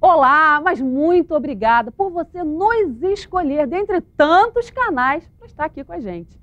Olá, mas muito obrigada por você nos escolher dentre tantos canais para estar aqui com a gente.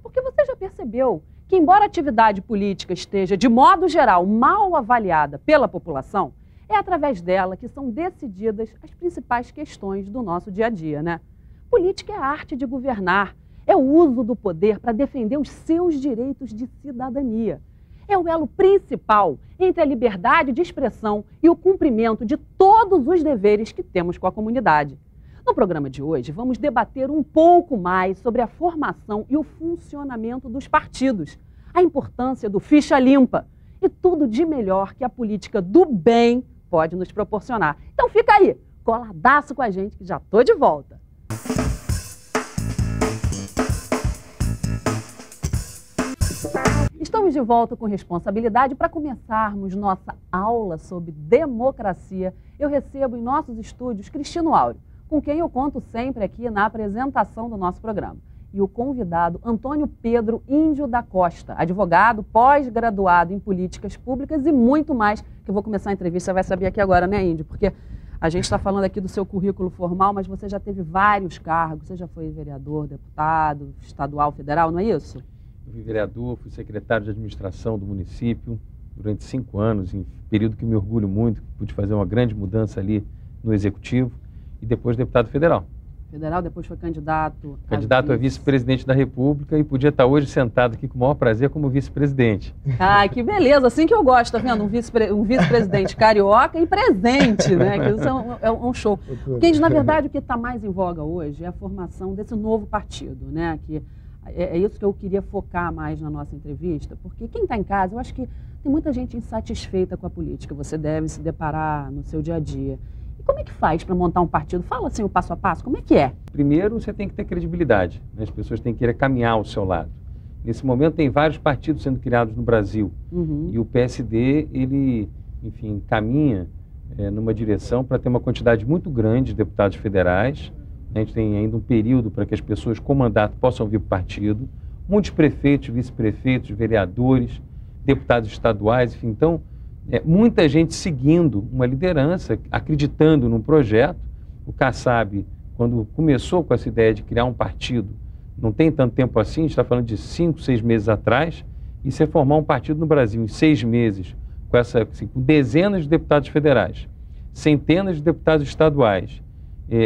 Porque você já percebeu que, embora a atividade política esteja, de modo geral, mal avaliada pela população, é através dela que são decididas as principais questões do nosso dia a dia, né? Política é a arte de governar, é o uso do poder para defender os seus direitos de cidadania. É o elo principal entre a liberdade de expressão e o cumprimento de todos os deveres que temos com a comunidade. No programa de hoje, vamos debater um pouco mais sobre a formação e o funcionamento dos partidos, a importância do ficha limpa e tudo de melhor que a política do bem pode nos proporcionar. Então fica aí, coladaço com a gente que já estou de volta. Estamos de volta com responsabilidade. Para começarmos nossa aula sobre democracia, eu recebo em nossos estúdios Cristino Áureo, com quem eu conto sempre aqui na apresentação do nosso programa. E o convidado Antônio Pedro Índio da Costa, advogado, pós-graduado em políticas públicas e muito mais, que eu vou começar a entrevista, você vai saber aqui agora, né, Índio? Porque a gente está falando aqui do seu currículo formal, mas você já teve vários cargos, você já foi vereador, deputado, estadual, federal, não é isso? Eu fui vereador, fui secretário de administração do município durante 5 anos, em período que me orgulho muito, pude fazer uma grande mudança ali no executivo, e depois deputado federal. Federal, depois foi candidato a vice-presidente da República e podia estar hoje sentado aqui com o maior prazer como vice-presidente. Ah, que beleza, assim que eu gosto, tá vendo? Um vice-presidente carioca e presente, né? Que isso é um show. Porque, na verdade, o que está mais em voga hoje é a formação desse novo partido, né? Que é isso que eu queria focar mais na nossa entrevista, porque quem está em casa, eu acho que tem muita gente insatisfeita com a política, você deve se deparar no seu dia a dia. E como é que faz para montar um partido? Fala assim o passo a passo, como é que é? Primeiro, você tem que ter credibilidade, né? As pessoas têm que querer caminhar ao seu lado. Nesse momento, tem vários partidos sendo criados no Brasil, e o PSD, ele, enfim, caminha numa direção para ter uma quantidade muito grande de deputados federais. A gente tem ainda um período para que as pessoas com mandato possam vir para o partido, muitos prefeitos, vice-prefeitos, vereadores, deputados estaduais, enfim, então, muita gente seguindo uma liderança, acreditando num projeto. O Kassab, quando começou com essa ideia de criar um partido, não tem tanto tempo assim, a gente está falando de 5, 6 meses atrás, e você formar um partido no Brasil em 6 meses, com dezenas de deputados federais, centenas de deputados estaduais,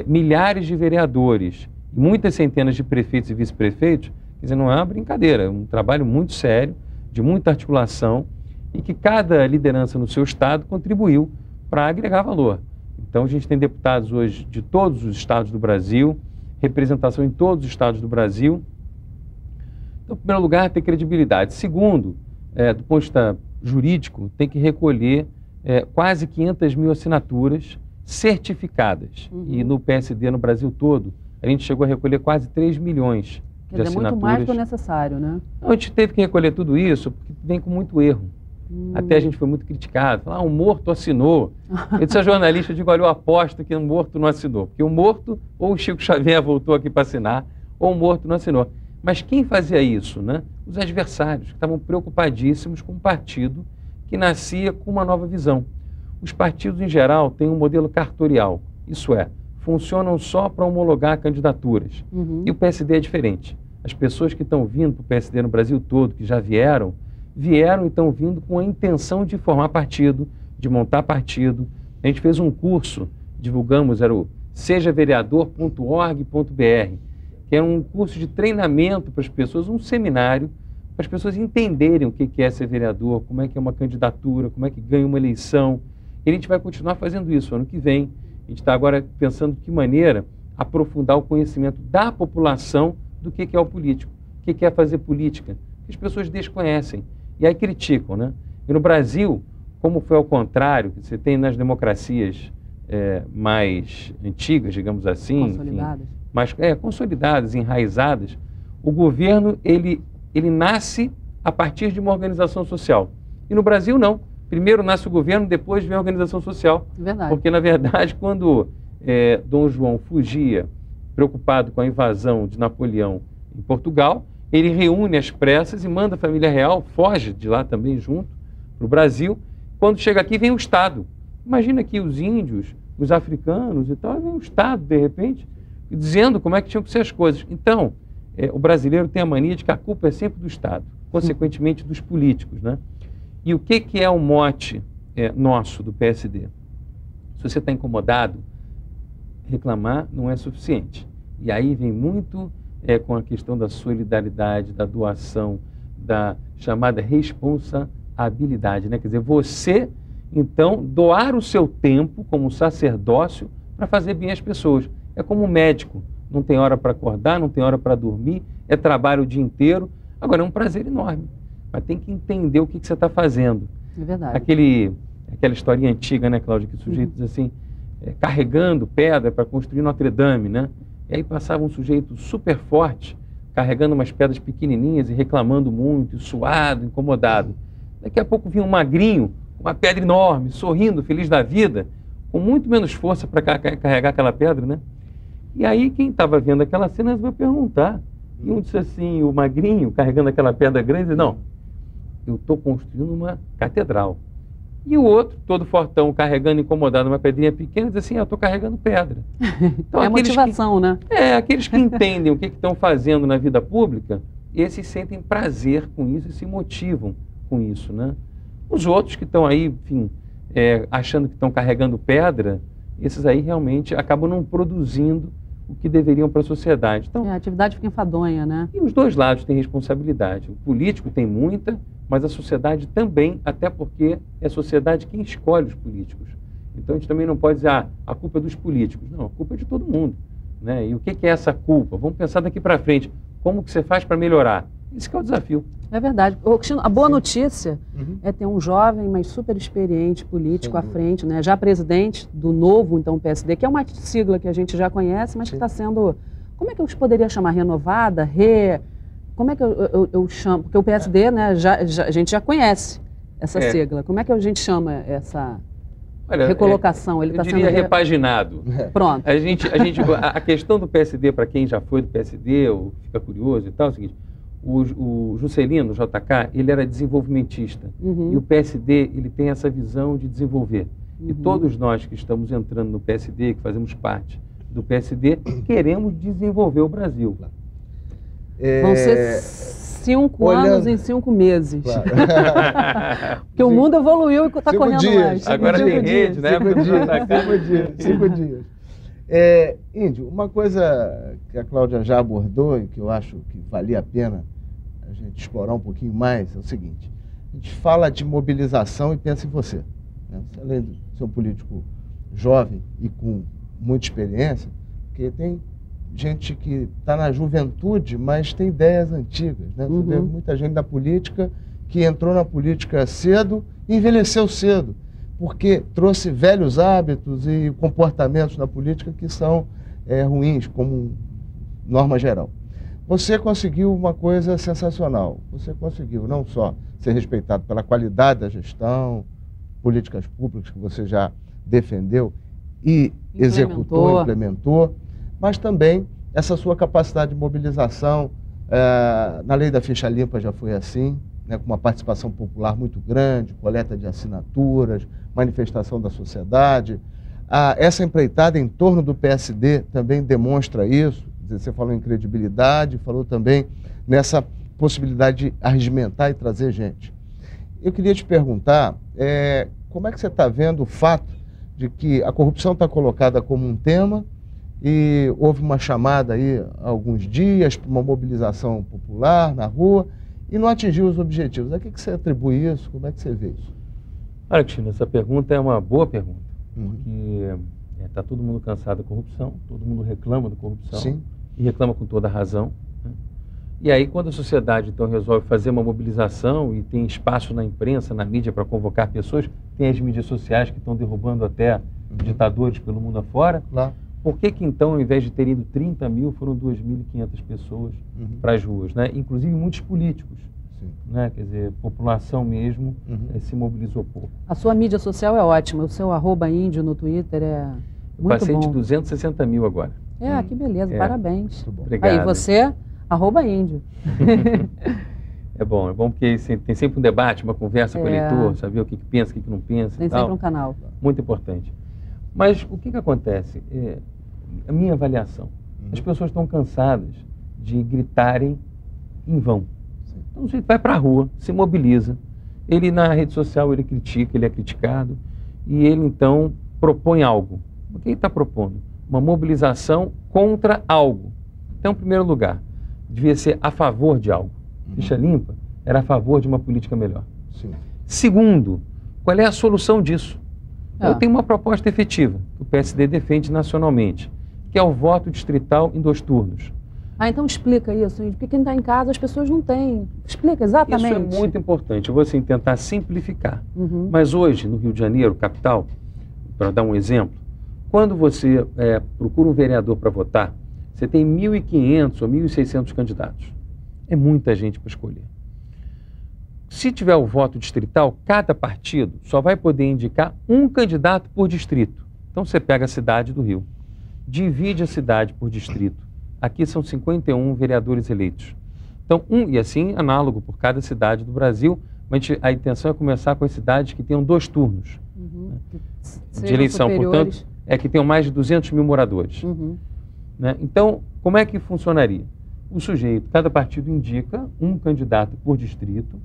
milhares de vereadores, muitas centenas de prefeitos e vice-prefeitos, quer dizer, não é uma brincadeira, é um trabalho muito sério, de muita articulação, e que cada liderança no seu estado contribuiu para agregar valor. Então, a gente tem deputados hoje de todos os estados do Brasil, representação em todos os estados do Brasil. Então, em primeiro lugar, ter credibilidade. Segundo, do ponto de vista jurídico, tem que recolher quase 500 mil assinaturas certificadas. E no PSD, no Brasil todo, a gente chegou a recolher quase 3 milhões de assinaturas. Muito mais do que o necessário, né? A gente teve que recolher tudo isso porque vem com muito erro. Até a gente foi muito criticado. Um morto assinou. Eu disse a jornalista, eu digo, olha, eu aposto que um morto não assinou. Porque o morto, ou o Chico Xavier voltou aqui para assinar, ou o morto não assinou. Mas quem fazia isso, né? Os adversários, que estavam preocupadíssimos com um partido que nascia com uma nova visão. Os partidos, em geral, têm um modelo cartorial. Isso é, funcionam só para homologar candidaturas. E o PSD é diferente. As pessoas que estão vindo para o PSD no Brasil todo, que já vieram e estão vindo com a intenção de formar partido, de montar partido. A gente fez um curso, divulgamos, era o sejavereador.org.br, que era um curso de treinamento para as pessoas, um seminário, para as pessoas entenderem o que é ser vereador, como é que é uma candidatura, como é que ganha uma eleição. E a gente vai continuar fazendo isso ano que vem. A gente está agora pensando de que maneira aprofundar o conhecimento da população do que é o político, o que é fazer política, que as pessoas desconhecem. E aí criticam, né? E no Brasil, como foi ao contrário, que você tem nas democracias mais antigas, digamos assim, consolidadas, enfim, mais consolidadas, enraizadas, o governo ele nasce a partir de uma organização social. E no Brasil não. Primeiro nasce o governo, depois vem a organização social. Verdade. Porque, na verdade, quando Dom João fugia, preocupado com a invasão de Napoleão em Portugal, ele reúne as pressas e manda a família real, foge de lá também junto, para o Brasil. Quando chega aqui, vem o Estado. Imagina que os índios os africanos e tal, e vem um Estado, de repente, dizendo como é que tinham que ser as coisas. Então, o brasileiro tem a mania de que a culpa é sempre do Estado, consequentemente dos políticos, né? E o que é o mote nosso do PSD? Se você está incomodado, reclamar não é suficiente. E aí vem muito com a questão da solidariedade, da doação, da chamada responsabilidade, né? Quer dizer, você, então, doar o seu tempo como sacerdócio para fazer bem às pessoas. É como um médico, não tem hora para acordar, não tem hora para dormir, é trabalho o dia inteiro. Agora, é um prazer enorme, mas tem que entender o que você está fazendo. É verdade. Aquela historinha antiga, né, Cláudia, que o sujeito diz assim, carregando pedra para construir Notre Dame, né? E aí passava um sujeito super forte, carregando umas pedras pequenininhas e reclamando muito, suado, incomodado. Daqui a pouco vinha um magrinho, uma pedra enorme, sorrindo, feliz da vida, com muito menos força para carregar aquela pedra, né? E aí quem estava vendo aquela cena resolveu perguntar. E um disse assim, o magrinho, carregando aquela pedra grande, disse, não, eu estou construindo uma catedral. E o outro, todo fortão, carregando, incomodado, uma pedrinha pequena, diz assim, eu estou carregando pedra. Então, é motivação, né? Aqueles que entendem o que estão fazendo na vida pública, esses sentem prazer com isso e se motivam com isso, né? Os outros que estão aí, enfim, achando que estão carregando pedra, esses aí realmente acabam não produzindo o que deveriam para a sociedade. Então, a atividade fica enfadonha, né? E os dois lados têm responsabilidade. O político tem muita, mas a sociedade também, até porque é a sociedade quem escolhe os políticos. Então a gente também não pode dizer, a culpa é dos políticos. Não, a culpa é de todo mundo, né? E o que é essa culpa? Vamos pensar daqui para frente. Como que você faz para melhorar? Esse que é o desafio. É verdade. Cristina, a boa notícia é ter um jovem, mas super experiente político à frente, né? Já presidente do novo, então, PSD, que é uma sigla que a gente já conhece, mas que está sendo, como é que eu poderia chamar? Renovada? Como é que eu chamo? Porque o PSD, né, a gente já conhece essa sigla. Como é que a gente chama essa recolocação? Ele eu diria repaginado. Pronto. A questão do PSD, para quem já foi do PSD ou fica curioso e tal, é o seguinte, o Juscelino, o JK, ele era desenvolvimentista. E o PSD, ele tem essa visão de desenvolver. E todos nós que estamos entrando no PSD, que fazemos parte do PSD, queremos desenvolver o Brasil. Vão ser 5 anos em 5 meses. Claro. Porque o mundo evoluiu e está correndo mais. Agora tem rede, né? 5 dias. Índio, uma coisa que a Cláudia já abordou e que eu acho que valia a pena a gente explorar um pouquinho mais é o seguinte. A gente fala de mobilização e pensa em você. Né? Você, além de ser um político jovem e com muita experiência, porque tem gente que está na juventude, mas tem ideias antigas. Né? Você vê muita gente da política que entrou na política cedo e envelheceu cedo, porque trouxe velhos hábitos e comportamentos na política que são ruins, como norma geral. Você conseguiu uma coisa sensacional. Você conseguiu não só ser respeitado pela qualidade da gestão, políticas públicas que você já defendeu e executou, implementou, mas também essa sua capacidade de mobilização. Na lei da ficha limpa já foi assim, né, com uma participação popular muito grande, coleta de assinaturas, manifestação da sociedade. Essa empreitada em torno do PSD também demonstra isso. Você falou em credibilidade, falou também nessa possibilidade de arregimentar e trazer gente. Eu queria te perguntar, como é que você está vendo o fato de que a corrupção está colocada como um tema e houve uma chamada aí há alguns dias para uma mobilização popular na rua e não atingiu os objetivos. A que você atribui isso? Como é que você vê isso? Olha, Cristina, essa pergunta é uma boa pergunta, porque está todo mundo cansado da corrupção, todo mundo reclama da corrupção. Sim. E reclama com toda a razão. Né? E aí, quando a sociedade, então, resolve fazer uma mobilização e tem espaço na imprensa, na mídia, para convocar pessoas, tem as mídias sociais que estão derrubando até ditadores pelo mundo afora, por que então, ao invés de terem ido 30 mil, foram 2.500 pessoas para as ruas? Né? Inclusive muitos políticos. Né? Quer dizer, população mesmo se mobilizou pouco. A sua mídia social é ótima, o seu @índio no Twitter é muito bom. Eu passei de 260 mil agora. Que beleza, parabéns. Obrigado. Aí você, @índio. É bom porque tem sempre um debate, uma conversa com o eleitor, saber o que pensa, o que não pensa. Tem sempre um canal. Muito importante. Mas o que acontece? A minha avaliação, as pessoas estão cansadas de gritarem em vão. Então o sujeito vai para a rua, se mobiliza, ele na rede social ele critica, ele é criticado, e ele então propõe algo. O que ele está propondo? Uma mobilização contra algo. Então, em primeiro lugar, devia ser a favor de algo. Ficha limpa era a favor de uma política melhor. Sim. Segundo, qual é a solução disso? Eu tenho uma proposta efetiva que o PSD defende nacionalmente, que é o voto distrital em 2 turnos. Então explica isso, porque quem está em casa as pessoas não têm. Explica exatamente. Isso é muito importante. Eu vou assim, tentar simplificar. Mas hoje, no Rio de Janeiro, capital, para dar um exemplo, quando você procura um vereador para votar, você tem 1.500 ou 1.600 candidatos. É muita gente para escolher. Se tiver o voto distrital, cada partido só vai poder indicar um candidato por distrito. Então você pega a cidade do Rio, divide a cidade por distrito. Aqui são 51 vereadores eleitos. Então, e assim, análogo por cada cidade do Brasil, mas a intenção é começar com as cidades que tenham 2 turnos de eleição. Portanto, que tenham mais de 200 mil moradores. Né? Então, como é que funcionaria? O sujeito, cada partido indica um candidato por distrito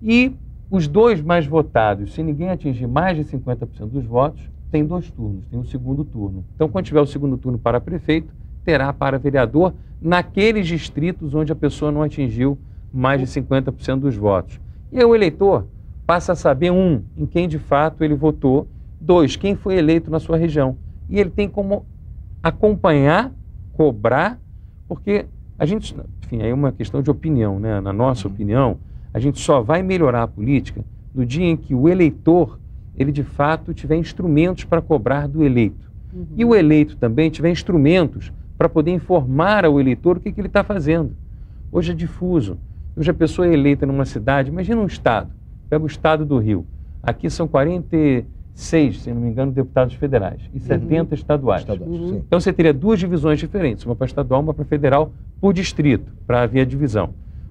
e os 2 mais votados, se ninguém atingir mais de 50% dos votos, tem 2 turnos, tem um segundo turno. Então, quando tiver o segundo turno para prefeito, terá para vereador naqueles distritos onde a pessoa não atingiu mais de 50% dos votos. E aí o eleitor passa a saber, em quem de fato ele votou, 2, quem foi eleito na sua região. E ele tem como acompanhar, cobrar, porque a gente, enfim, aí é uma questão de opinião, né? Na nossa opinião, a gente só vai melhorar a política no dia em que o eleitor, ele de fato tiver instrumentos para cobrar do eleito. E o eleito também tiver instrumentos para poder informar ao eleitor o que ele está fazendo. Hoje é difuso. Hoje a pessoa é eleita numa cidade, imagina um estado, pega o estado do Rio. Aqui são 46, se não me engano, deputados federais e 70 estaduais. Então você teria 2 divisões diferentes, uma para estadual, uma para federal, por distrito, para haver a divisão.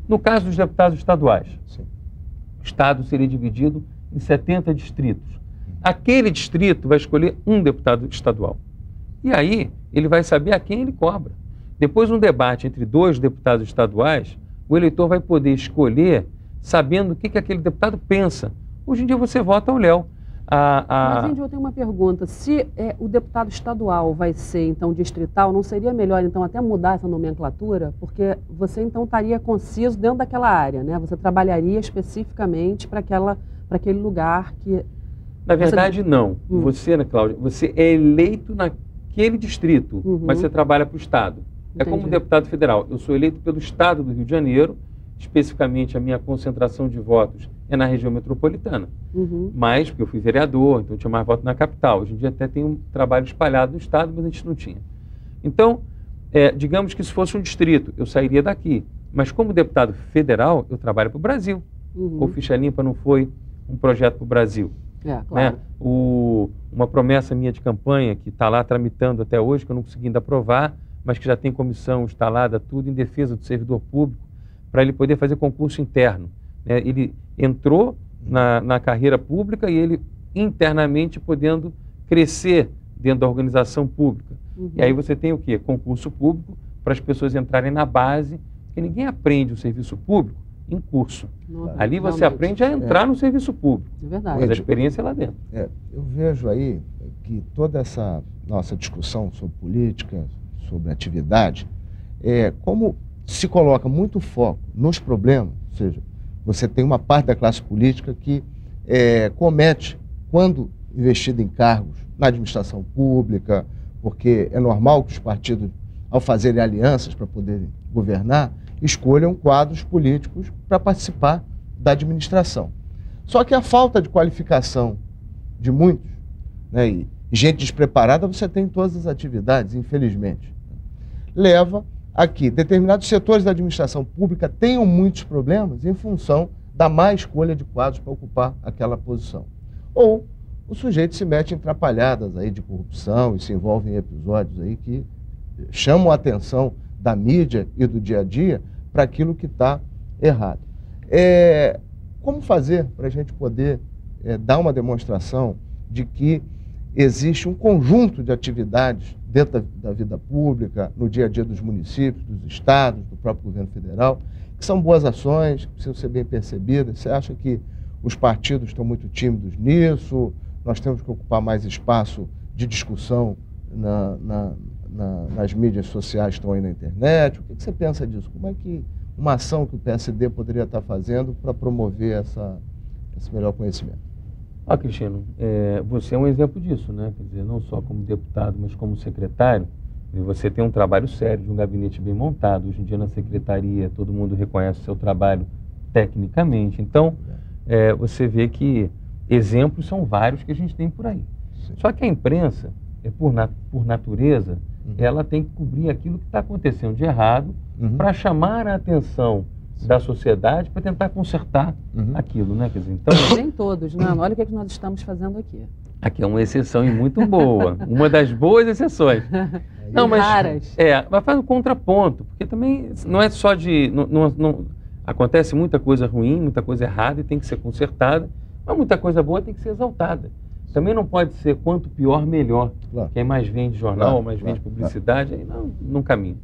No caso dos deputados estaduais, o estado seria dividido em 70 distritos. Aquele distrito vai escolher um deputado estadual. E aí, ele vai saber a quem ele cobra. Depois de um debate entre 2 deputados estaduais, o eleitor vai poder escolher sabendo o que aquele deputado pensa. Hoje em dia você vota ao léu. Mas, Índio, eu tenho uma pergunta. Se o deputado estadual vai ser, então, distrital, não seria melhor, então, até mudar essa nomenclatura? Porque você, então, estaria conciso dentro daquela área, né? Você trabalharia especificamente para aquele lugar que... Na verdade, não. Você, né, Cláudia, você é eleito naquele distrito, mas você trabalha para o Estado. É como um deputado federal. Eu sou eleito pelo Estado do Rio de Janeiro, especificamente a minha concentração de votos é na região metropolitana. Mas, porque eu fui vereador, então eu tinha mais votos na capital. Hoje em dia até tem um trabalho espalhado no Estado, mas a gente não tinha. Então, digamos que se fosse um distrito, eu sairia daqui. Mas como deputado federal, eu trabalho para o Brasil. O Ficha Limpa não foi um projeto para o Brasil. Claro. Né? Uma promessa minha de campanha, que está lá tramitando até hoje, que eu não consegui ainda aprovar, mas que já tem comissão instalada, tudo em defesa do servidor público, para ele poder fazer concurso interno. Né? Ele entrou na carreira pública e ele internamente podendo crescer dentro da organização pública. E aí você tem o quê? Concurso público para as pessoas entrarem na base, porque ninguém aprende o serviço público em curso. Ali você aprende a entrar no serviço público. É verdade. Mas a experiência é lá dentro. Eu vejo aí que toda essa nossa discussão sobre política, sobre atividade, como se coloca muito foco nos problemas, ou seja, você tem uma parte da classe política que comete, quando investida em cargos na administração pública, porque é normal que os partidos, ao fazerem alianças para poderem governar, escolham quadros políticos para participar da administração. Só que a falta de qualificação de muitos, né, e gente despreparada você tem em todas as atividades, infelizmente, leva a que determinados setores da administração pública tenham muitos problemas em função da má escolha de quadros para ocupar aquela posição. Ou o sujeito se mete em atrapalhadas aí de corrupção e se envolve em episódios aí que chamam a atenção da mídia e do dia a dia para aquilo que está errado. Como fazer para a gente poder dar uma demonstração de que existe um conjunto de atividades dentro da vida pública, no dia a dia dos municípios, dos estados, do próprio governo federal, que são boas ações, que precisam ser bem percebidas. Você acha que os partidos estão muito tímidos nisso? Nós temos que ocupar mais espaço de discussão nas mídias sociais que estão aí na internet? O que você pensa disso? Como é que uma ação que o PSD poderia estar fazendo para promover esse melhor conhecimento? Cristiano, você é um exemplo disso, né? Quer dizer, não só como deputado, mas como secretário. E você tem um trabalho sério, de um gabinete bem montado. Hoje em dia na secretaria todo mundo reconhece o seu trabalho tecnicamente. Então, você vê que exemplos são vários que a gente tem por aí. Sim. Só que a imprensa, por natureza, ela tem que cobrir aquilo que está acontecendo de errado para chamar a atenção da sociedade para tentar consertar aquilo, né? Quer dizer, então, nem todos, né? Olha o que é que nós estamos fazendo aqui. Aqui é uma exceção e muito boa, uma das boas exceções. Não, mas raras. Mas faz um contraponto, porque também não é só de... Não, acontece muita coisa ruim, muita coisa errada e tem que ser consertada, mas muita coisa boa tem que ser exaltada. Também não pode ser quanto pior, melhor. Claro. Quem mais vende jornal, mais vende publicidade, aí não caminha.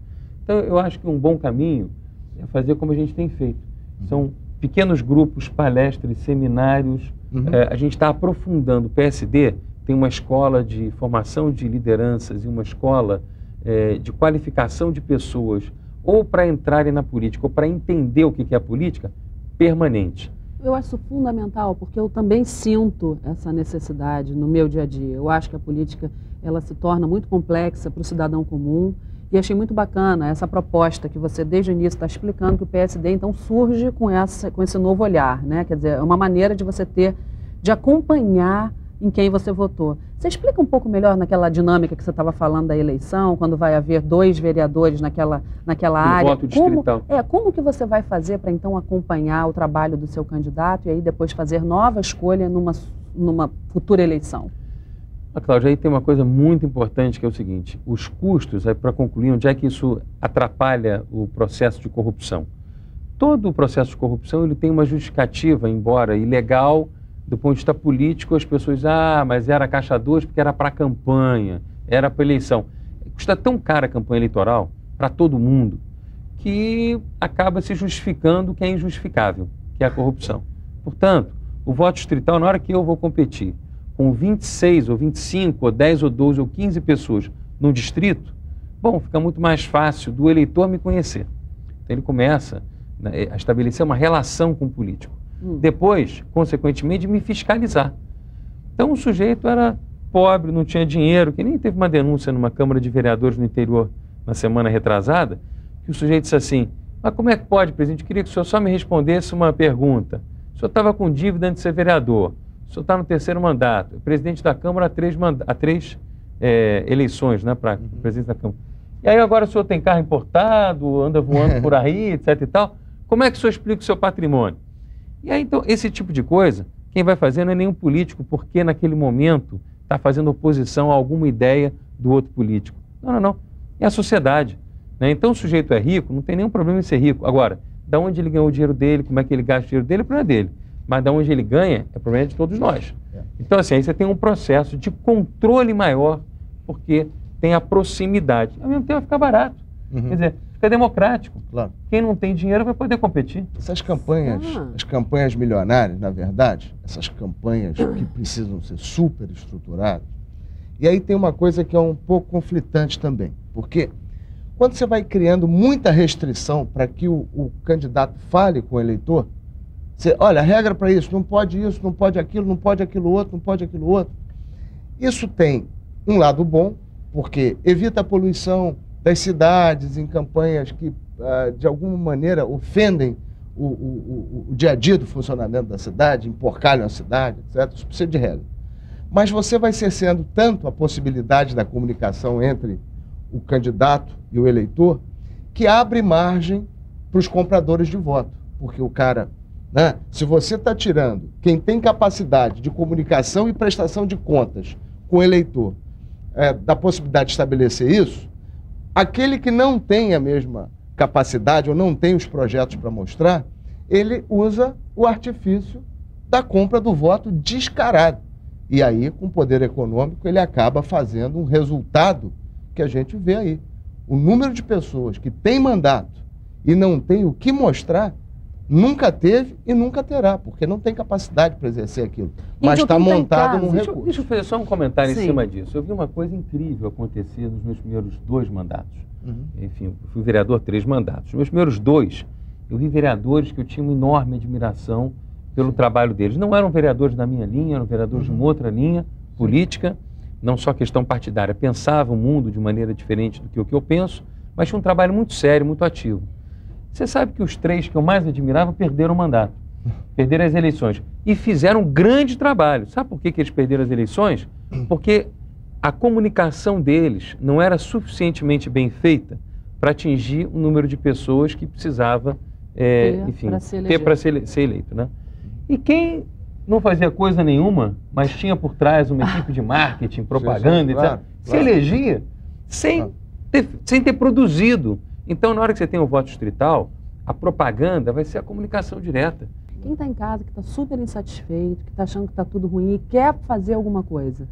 Então, eu acho que um bom caminho é fazer como a gente tem feito. São pequenos grupos, palestras, seminários. A gente está aprofundando. O PSD tem uma escola de formação de lideranças e uma escola de qualificação de pessoas, ou para entrarem na política, ou para entender o que é a política, permanente. Eu acho fundamental, porque eu também sinto essa necessidade no meu dia a dia. Eu acho que a política ela se torna muito complexa para o cidadão comum. E achei muito bacana essa proposta que você, desde o início, está explicando, que o PSD, então, surge com esse novo olhar, né? Quer dizer, é uma maneira de você de acompanhar em quem você votou. Você explica um pouco melhor naquela dinâmica que você estava falando da eleição, quando vai haver 2 vereadores naquela área. Voto distrital. Como que você vai fazer para, então, acompanhar o trabalho do seu candidato e aí depois fazer nova escolha numa futura eleição? Cláudia, aí tem uma coisa muito importante que é o seguinte, os custos, para concluir, onde é que isso atrapalha o processo de corrupção? Todo o processo de corrupção ele tem uma justificativa, embora ilegal, do ponto de vista político, as pessoas, mas era caixa 2 porque era para a campanha, era para a eleição. Custa tão cara a campanha eleitoral, para todo mundo, que acaba se justificando o que é injustificável, que é a corrupção. Portanto, o voto distrital, na hora que eu vou competir, com 26 ou 25 ou 10 ou 12 ou 15 pessoas no distrito, fica muito mais fácil do eleitor me conhecer. Então ele começa a estabelecer uma relação com o político. Depois, consequentemente, me fiscalizar. Então o sujeito era pobre, não tinha dinheiro, que nem teve uma denúncia numa Câmara de Vereadores no interior na semana retrasada, que o sujeito disse assim, mas como é que pode, presidente? Eu queria que o senhor só me respondesse uma pergunta. O senhor estava com dívida antes de ser vereador. O senhor está no 3º mandato, presidente da Câmara há 3 eleições, né, para presidente da Câmara. E aí agora o senhor tem carro importado, anda voando por aí, etc e tal. Como é que o senhor explica o seu patrimônio? E aí, então, esse tipo de coisa, quem vai fazer não é nenhum político, porque naquele momento está fazendo oposição a alguma ideia do outro político. Não. É a sociedade. Né? Então, o sujeito é rico, não tem nenhum problema em ser rico. Agora, da onde ele ganhou o dinheiro dele, como é que ele gasta o dinheiro dele, é problema dele. Mas da onde ele ganha, é problema de todos nós. Então, assim, aí você tem um processo de controle maior, porque tem a proximidade. Ao mesmo tempo vai ficar barato. Quer dizer, fica democrático. Claro. Quem não tem dinheiro vai poder competir. Essas campanhas, as campanhas milionárias, na verdade, essas campanhas que precisam ser super estruturadas, e aí tem uma coisa que é um pouco conflitante também, porque quando você vai criando muita restrição para que o candidato fale com o eleitor, você, olha, a regra para isso, não pode isso, não pode aquilo, não pode aquilo outro, não pode aquilo outro. Isso tem um lado bom, porque evita a poluição das cidades em campanhas que, de alguma maneira, ofendem o dia a dia do funcionamento da cidade, emporcalham a cidade, etc. Isso precisa de regra. Mas você vai cerceando tanto a possibilidade da comunicação entre o candidato e o eleitor, que abre margem para os compradores de voto. Porque o cara, né, se você está tirando quem tem capacidade de comunicação e prestação de contas com o eleitor, da possibilidade de estabelecer isso, aquele que não tem a mesma capacidade ou não tem os projetos para mostrar, ele usa o artifício da compra do voto descarado. E aí, com o poder econômico, ele acaba fazendo um resultado que a gente vê aí. O número de pessoas que tem mandato e não tem o que mostrar, nunca teve e nunca terá, porque não tem capacidade para exercer aquilo. Mas está montado num recurso. Deixa eu fazer só um comentário Sim. em cima disso. Eu vi uma coisa incrível acontecer nos meus primeiros 2 mandatos. Enfim, eu fui vereador 3 mandatos. Nos meus primeiros 2, eu vi vereadores que eu tinha uma enorme admiração pelo trabalho deles. Não eram vereadores da minha linha, eram vereadores de uma outra linha política, não só questão partidária. Pensavam o mundo de maneira diferente do que o que eu penso, mas tinha um trabalho muito sério, muito ativo. Você sabe que os 3 que eu mais admirava perderam o mandato, perderam as eleições e fizeram um grande trabalho. Sabe por que eles perderam as eleições? Porque a comunicação deles não era suficientemente bem feita para atingir o número de pessoas que precisava ter para ser eleito, né? E quem não fazia coisa nenhuma, mas tinha por trás uma equipe de marketing, propaganda, etc., se elegia sem ter produzido. Então, na hora que você tem o voto distrital, a propaganda vai ser a comunicação direta. Quem está em casa, que está super insatisfeito, que está achando que está tudo ruim e quer fazer alguma coisa,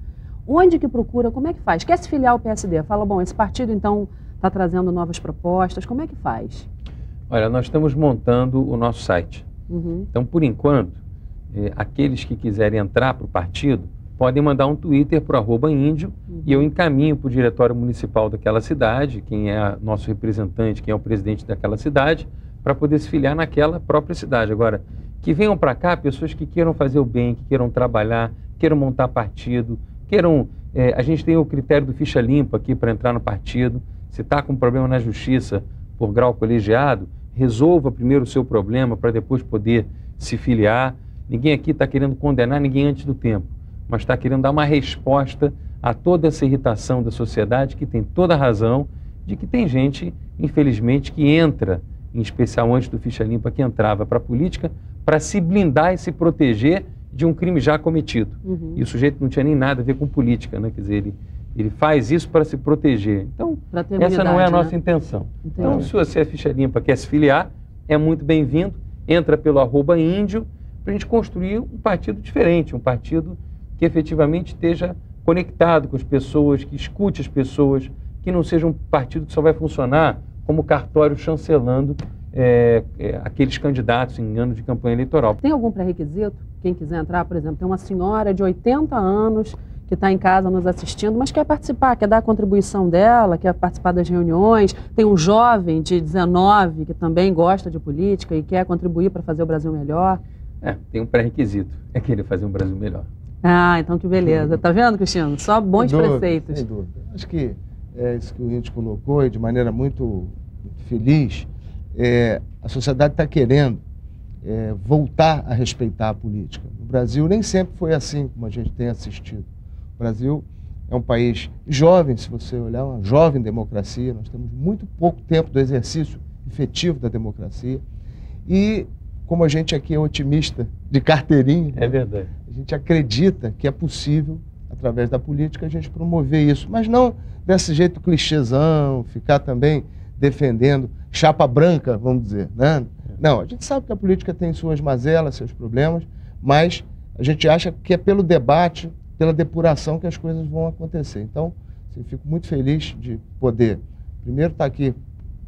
onde que procura, como é que faz? Quer se filiar ao PSD? Fala, bom, esse partido então está trazendo novas propostas, como é que faz? Olha, nós estamos montando o nosso site. Então, por enquanto, aqueles que quiserem entrar para o partido podem mandar um Twitter para o @índio e eu encaminho para o diretório municipal daquela cidade, quem é nosso representante, quem é o presidente daquela cidade, para poder se filiar naquela própria cidade. Agora, que venham para cá pessoas que queiram fazer o bem, que queiram trabalhar, queiram montar partido, queiram... a gente tem o critério do ficha limpa aqui para entrar no partido. Se está com problema na justiça por grau colegiado, resolva primeiro o seu problema para depois poder se filiar. Ninguém aqui está querendo condenar ninguém antes do tempo, mas está querendo dar uma resposta a toda essa irritação da sociedade, que tem toda a razão de que tem gente, infelizmente, que entra, em especial antes do ficha limpa, que entrava para a política para se blindar e se proteger de um crime já cometido. E o sujeito não tinha nem nada a ver com política, né? Quer dizer, ele faz isso para se proteger. Então, essa não é a nossa intenção. Entendi. Então, se você é ficha limpa, quer se filiar, é muito bem-vindo, entra pelo @índio, para a gente construir um partido diferente, um partido que efetivamente esteja conectado com as pessoas, que escute as pessoas, que não seja um partido que só vai funcionar como cartório chancelando aqueles candidatos em ano de campanha eleitoral. Tem algum pré-requisito? Quem quiser entrar, por exemplo, tem uma senhora de 80 anos que está em casa nos assistindo, mas quer participar, quer dar a contribuição dela, quer participar das reuniões. Tem um jovem de 19 que também gosta de política e quer contribuir para fazer o Brasil melhor. Tem um pré-requisito, é querer fazer um Brasil melhor. Ah, então que beleza. Tá vendo, Cristiano? Só bons preceitos. Sem dúvida. Acho que é isso que o Índio colocou e de maneira muito feliz. A sociedade está querendo voltar a respeitar a política. No Brasil nem sempre foi assim como a gente tem assistido. O Brasil é um país jovem, se você olhar, uma jovem democracia. Nós temos muito pouco tempo do exercício efetivo da democracia. E como a gente aqui é otimista de carteirinha, é verdade. A gente acredita que é possível, através da política, a gente promover isso. Mas não desse jeito clichêzão, ficar também defendendo chapa branca, vamos dizer, né? Não, a gente sabe que a política tem suas mazelas, seus problemas, mas a gente acha que é pelo debate, pela depuração que as coisas vão acontecer. Então, eu fico muito feliz de poder, primeiro, estar aqui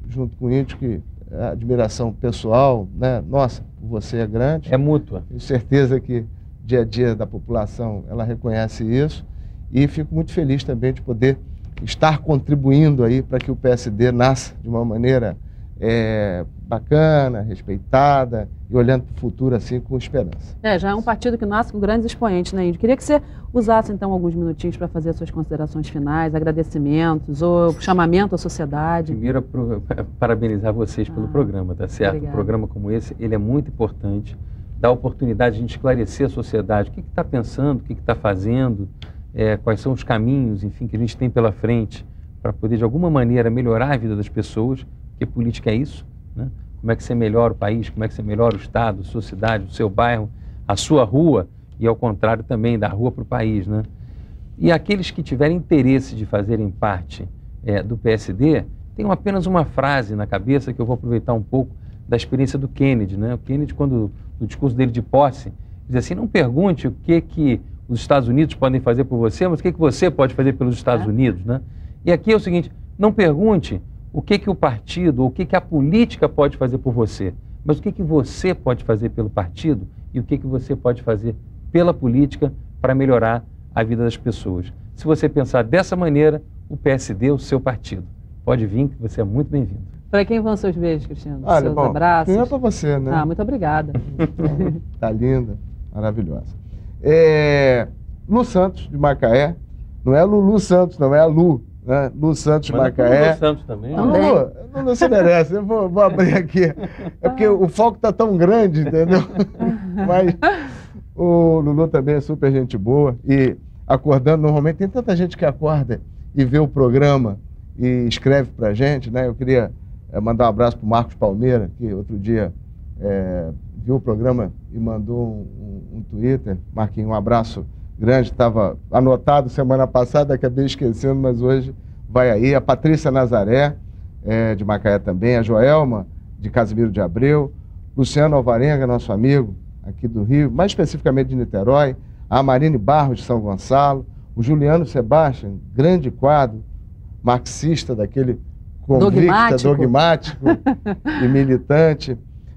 junto com o Índio, que a admiração pessoal, né, nossa, por você é grande. É mútua. Tenho certeza que dia a dia da população ela reconhece isso e fico muito feliz também de poder estar contribuindo aí para que o PSD nasça de uma maneira bacana, respeitada e olhando para o futuro assim com esperança. Já é um partido que nasce com grandes expoentes, né, Índio? Queria que você usasse então alguns minutinhos para fazer as suas considerações finais, agradecimentos ou chamamento à sociedade. Primeiro, parabenizar vocês pelo programa, tá certo? Obrigada. Um programa como esse, ele é muito importante, dá a oportunidade de a gente esclarecer a sociedade, o que está pensando, o que está fazendo, quais são os caminhos, enfim, que a gente tem pela frente para poder, de alguma maneira, melhorar a vida das pessoas, porque política é isso, né? Como é que você melhora o país, como é que você melhora o estado, a sua cidade, o seu bairro, a sua rua, e ao contrário também, da rua para o país, né? E aqueles que tiverem interesse de fazerem parte do PSD, tenham apenas uma frase na cabeça que eu vou aproveitar um pouco da experiência do Kennedy, né? O Kennedy, quando no discurso dele de posse, diz assim, não pergunte o que os Estados Unidos podem fazer por você, mas o que você pode fazer pelos Estados Unidos, né? E aqui é o seguinte, não pergunte o que o partido, ou o que a política pode fazer por você, mas o que você pode fazer pelo partido e o que você pode fazer pela política para melhorar a vida das pessoas. Se você pensar dessa maneira, o PSD é o seu partido. Pode vir, que você é muito bem-vindo. Para quem vão seus beijos, Cristiano? Olha, seus bom, abraços? Primeiro para você, né? Ah, muito obrigada. Tá linda, maravilhosa. Lu Santos, de Macaé. Não é Lulu Santos, não, é a Lu. Né? Lu Santos, de Macaé. Lulu Santos também. Lulu, você merece. Eu vou abrir aqui. É porque o foco tá tão grande, entendeu? Mas o Lulu também é super gente boa. E acordando, normalmente, tem tanta gente que acorda e vê o programa e escreve pra gente, né? Eu queria mandar um abraço pro Marcos Palmeira, que outro dia viu o programa e mandou um Twitter. Marquinhos, um abraço grande, estava anotado semana passada, acabei esquecendo, mas hoje vai aí. A Patrícia Nazaré, de Macaé também, a Joelma, de Casimiro de Abreu, Luciano Alvarenga, nosso amigo aqui do Rio, mais especificamente de Niterói, a Marine Barros, de São Gonçalo, o Juliano Sebastião, grande quadro, marxista, daquele convicta, dogmático e militante.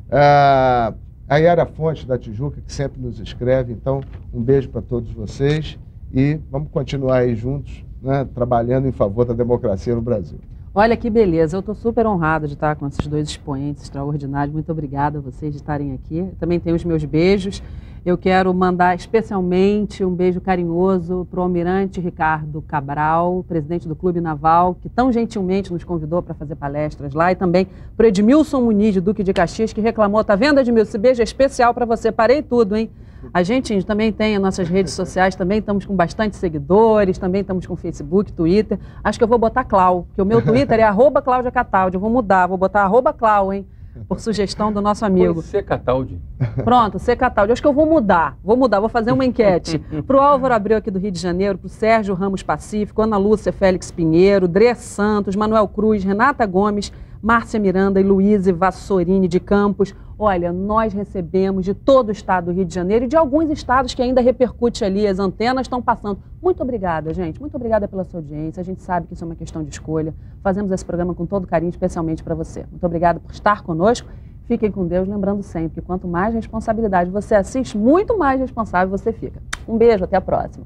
A Yara Fonte, da Tijuca, que sempre nos escreve. Então, um beijo para todos vocês e vamos continuar aí juntos, né, trabalhando em favor da democracia no Brasil. Olha que beleza, eu estou super honrada de estar com esses dois expoentes extraordinários. Muito obrigada a vocês de estarem aqui. Eu também tenho os meus beijos. Eu quero mandar especialmente um beijo carinhoso para o almirante Ricardo Cabral, presidente do Clube Naval, que tão gentilmente nos convidou para fazer palestras lá, e também para o Edmilson Muniz, de Duque de Caxias, que reclamou, tá vendo, Edmilson? Esse beijo é especial para você, parei tudo, hein? A gente também tem as nossas redes sociais, também estamos com bastante seguidores, também estamos com Facebook, Twitter. Acho que eu vou botar Clau, porque o meu Twitter é @CláudiaCataldi. Eu vou mudar, vou botar @Clau, hein? Por sugestão do nosso amigo. C. Cataldi. Pronto, C. Cataldi. Acho que eu vou mudar, vou fazer uma enquete. Para o Álvaro Abreu aqui do Rio de Janeiro, para o Sérgio Ramos Pacífico, Ana Lúcia Félix Pinheiro, Dré Santos, Manuel Cruz, Renata Gomes, Márcia Miranda e Luíse Vassorini de Campos. Olha, nós recebemos de todo o estado do Rio de Janeiro e de alguns estados que ainda repercute ali, as antenas estão passando. Muito obrigada, gente. Muito obrigada pela sua audiência. A gente sabe que isso é uma questão de escolha. Fazemos esse programa com todo carinho, especialmente para você. Muito obrigada por estar conosco. Fiquem com Deus, lembrando sempre que quanto mais responsabilidade você assiste, muito mais responsável você fica. Um beijo, até a próxima.